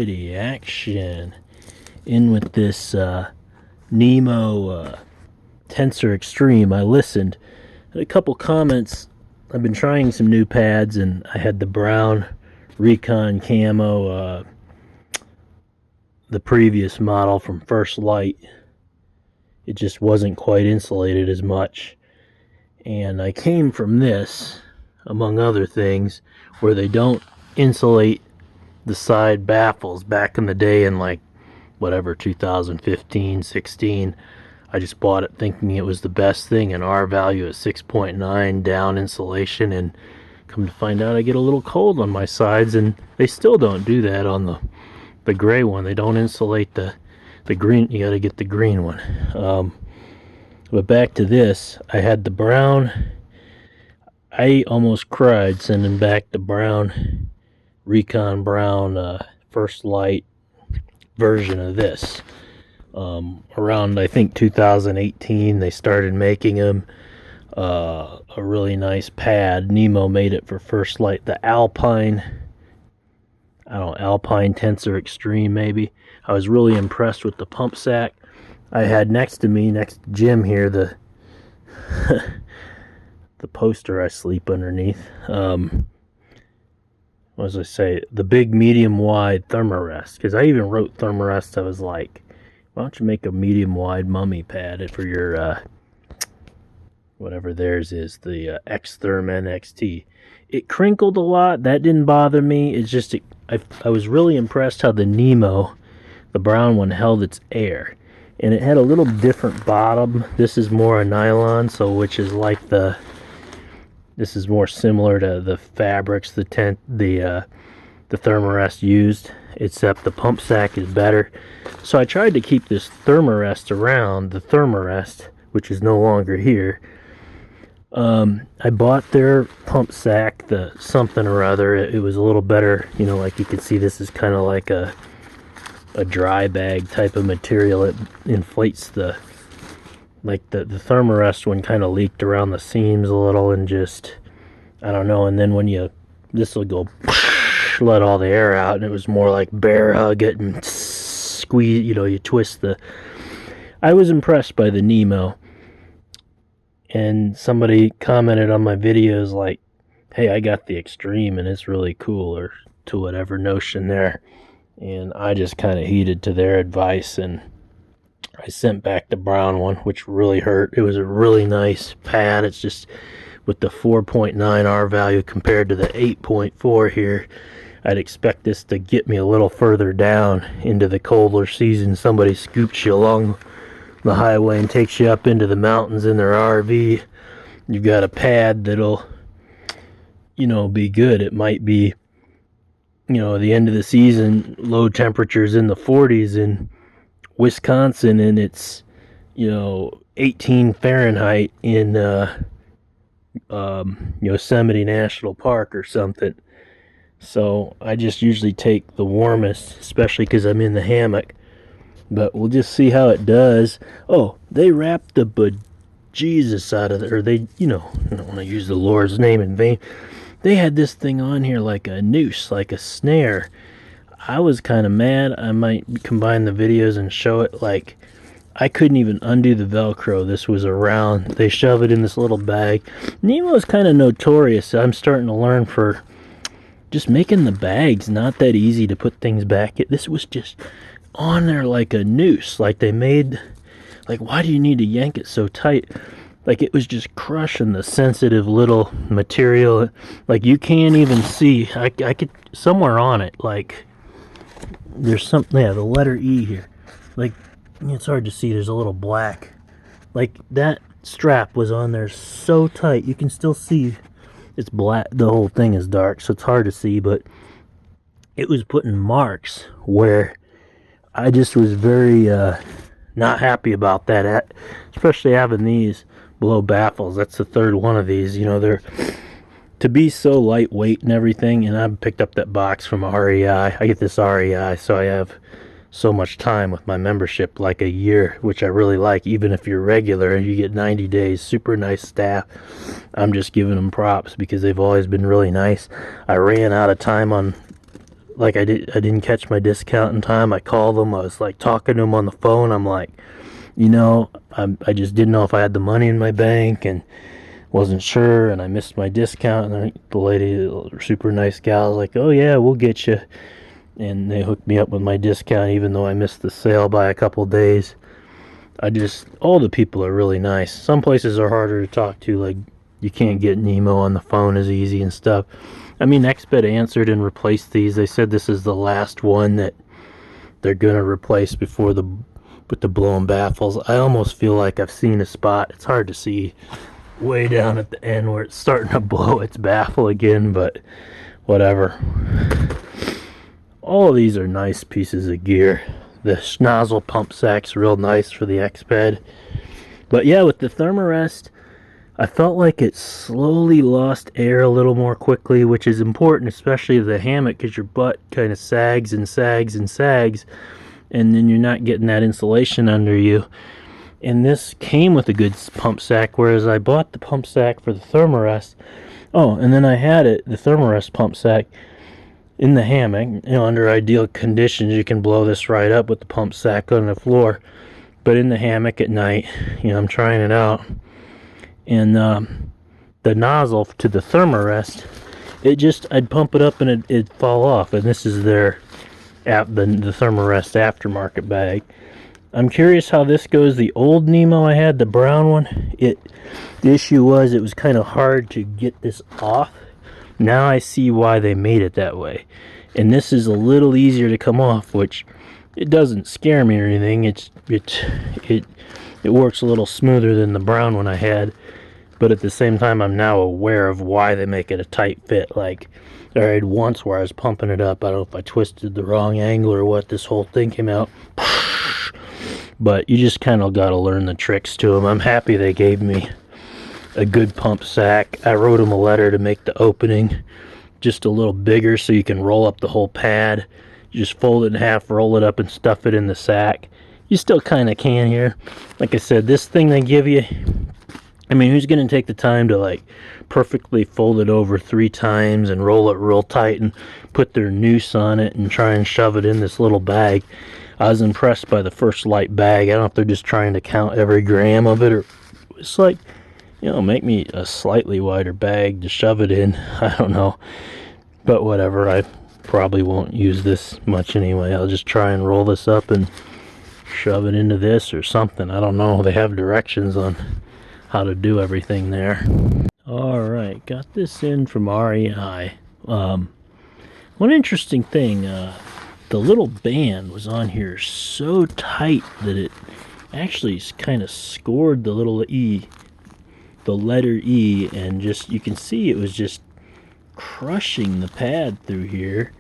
Alrighty, action. In with this Nemo Tensor Extreme. I listened. Had a couple comments. I've been trying some new pads, and I had the brown Recon Camo, the previous model from First Light. It just wasn't quite insulated as much. And I came from this, among other things, where they don't insulate the side baffles back in the day in like whatever 2015 16. I just bought it thinking it was the best thing, and R value at 6.9 down insulation, and come to find out I get a little cold on my sides, and they still don't do that on the gray one. They don't insulate the green. You got to get the green one. But back to this, I had the brown. I almost cried sending back the brown Recon brown First Light version of this. Around I think 2018 they started making them. A really nice pad. Nemo made it for First Light. The Alpine Tensor Extreme maybe. I was really impressed with the pump sack. I had next to me, next to Jim here, the the poster I sleep underneath. What does I say? The big medium wide Thermarest. Because I even wrote Thermarest. I was like, why don't you make a medium wide mummy pad for your whatever theirs is, the X-Therm NXT. It crinkled a lot. That didn't bother me. It's just I was really impressed how the Nemo, the brown one, held its air. And it had a little different bottom. This is more a nylon, so which is like this is more similar to the fabrics the Thermarest used, except the pump sack is better. So I tried to keep this Thermarest around, the Thermarest, which is no longer here. I bought their pump sack, the something or other. It was a little better, you know, like you can see this is kind of like a dry bag type of material. It inflates the Thermarest one kind of leaked around the seams a little, and just, I don't know, and then when this will go let all the air out, and it was more like bear hug it and squeeze, you know, you twist I was impressed by the Nemo. And somebody commented on my videos like, hey, I got the Extreme and it's really cool, or to whatever notion there. And I just kind of heeded to their advice, and I sent back the brown one, which really hurt. It was a really nice pad. It's just with the 4.9 R value compared to the 8.4 here, I'd expect this to get me a little further down into the colder season. Somebody scoops you along the highway and takes you up into the mountains in their RV. You've got a pad that'll, you know, be good. It might be, you know, the end of the season, low temperatures in the 40s in Wisconsin, and it's, you know, 18 Fahrenheit in Yosemite National Park or something. So I just usually take the warmest, especially because I'm in the hammock. But we'll just see how it does. Oh, they wrapped the bejesus out of it, or they, you know, I don't want to use the Lord's name in vain. They had this thing on here like a noose, like a snare. I was kind of mad. I might combine the videos and show it. Like, I couldn't even undo the Velcro. This was around. They shove it in this little bag. Nemo is kind of notorious. I'm starting to learn for just making the bags not that easy to put things back. This was just on there like a noose. Like they made, like, why do you need to yank it so tight? Like it was just crushing the sensitive little material. Like you can't even see. I could, somewhere on it, like there's something, yeah, the letter E here. Like, it's hard to see, there's a little black. Like that strap was on there so tight, you can still see it's black. The whole thing is dark, so it's hard to see, but it was putting marks where I just was very not happy about that, especially having these below baffles. That's the third one of these. You know, they're to be so lightweight and everything. And I picked up that box from REI. I get this REI, so I have so much time with my membership, like a year, which I really like. Even if you're regular, you get 90 days. Super nice staff. I'm just giving them props because they've always been really nice. I ran out of time on like I didn't catch my discount in time. I called them. I was like talking to them on the phone. I'm like, I just didn't know if I had the money in my bank and wasn't sure, and I missed my discount. And the lady, super nice gal, was like, "Oh yeah, we'll get you." And they hooked me up with my discount, even though I missed the sale by a couple days. All the people are really nice. Some places are harder to talk to, like you can't get Nemo on the phone as easy and stuff. I mean, XBET answered and replaced these. They said this is the last one that they're gonna replace with the blown baffles. I almost feel like I've seen a spot. It's hard to see way down at the end where it's starting to blow its baffle again, but whatever. All of these are nice pieces of gear. The nozzle pump sack's real nice for the XBET. But yeah, with the Thermarest, I felt like it slowly lost air a little more quickly, which is important, especially the hammock, because your butt kind of sags and sags and sags, and then you're not getting that insulation under you. And this came with a good pump sack, whereas I bought the pump sack for the Thermarest. Oh, and then I had the Thermarest pump sack in the hammock. Under ideal conditions, you can blow this right up with the pump sack on the floor. But in the hammock at night, I'm trying it out. And the nozzle to the Thermarest, I'd pump it up and it'd fall off. And this is the Thermarest aftermarket bag. I'm curious how this goes. The old Nemo I had, the brown one, the issue was it was kind of hard to get this off. Now I see why they made it that way. And this is a little easier to come off, which it doesn't scare me or anything. It works a little smoother than the brown one I had. But at the same time, I'm now aware of why they make it a tight fit. Like, I had once where I was pumping it up. I don't know if I twisted the wrong angle or what. This whole thing came out. But you just kind of got to learn the tricks to them. I'm happy they gave me a good pump sack. I wrote them a letter to make the opening just a little bigger so you can roll up the whole pad. You just fold it in half, roll it up, and stuff it in the sack. You still kind of can here. Like I said, this thing they give you, I mean, who's going to take the time to like perfectly fold it over 3 times and roll it real tight and put their noose on it and try and shove it in this little bag? I was impressed by the First Light bag. I don't know if they're just trying to count every gram of it, or it's like, make me a slightly wider bag to shove it in. I don't know. But whatever, I probably won't use this much anyway. I'll just try and roll this up and shove it into this or something. I don't know. They have directions on how to do everything there. Alright, got this in from REI. One interesting thing, the little band was on here so tight that it actually kind of scored the little E, the letter E, and you can see it was just crushing the pad through here,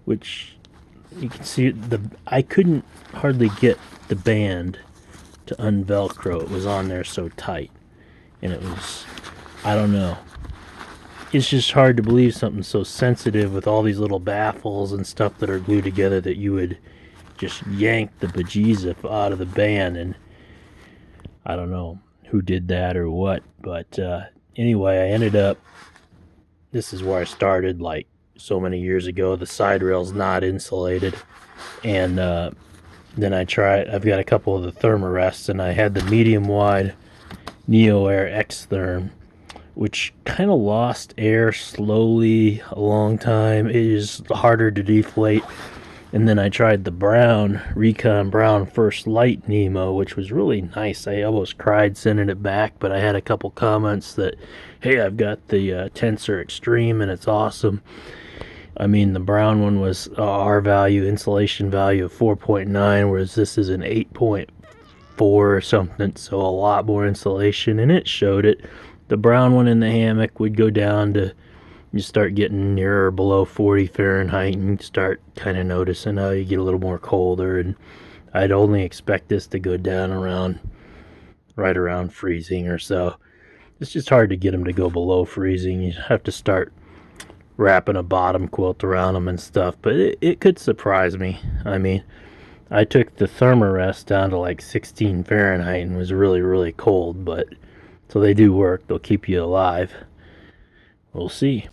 which you can see I couldn't hardly get the band to unvelcro. It was on there so tight, and it was, I don't know. It's just hard to believe something so sensitive with all these little baffles and stuff that are glued together that you would just yank the bejesus out of the band. And I don't know who did that or what, but anyway, I ended up, this is where I started like so many years ago. The side rail's not insulated, and then I've got a couple of the Thermarests, and I had the medium wide Neo Air X Therm, which kind of lost air slowly a long time. It is harder to deflate. And then I tried the Recon Brown First Light Nemo, which was really nice. I almost cried sending it back, but I had a couple comments that, hey, I've got the Tensor Extreme and it's awesome. I mean, the brown one was insulation value of 4.9, whereas this is an 8.4 or something, so a lot more insulation, and it showed it. The brown one in the hammock would go down to, you start getting near or below 40 Fahrenheit, and you start kind of noticing how you get a little more colder. And I'd only expect this to go down right around freezing or so. It's just hard to get them to go below freezing. You have to start wrapping a bottom quilt around them and stuff, but it could surprise me. I mean, I took the Thermarest down to like 16 Fahrenheit and was really, really cold, but so they do work. They'll keep you alive. We'll see.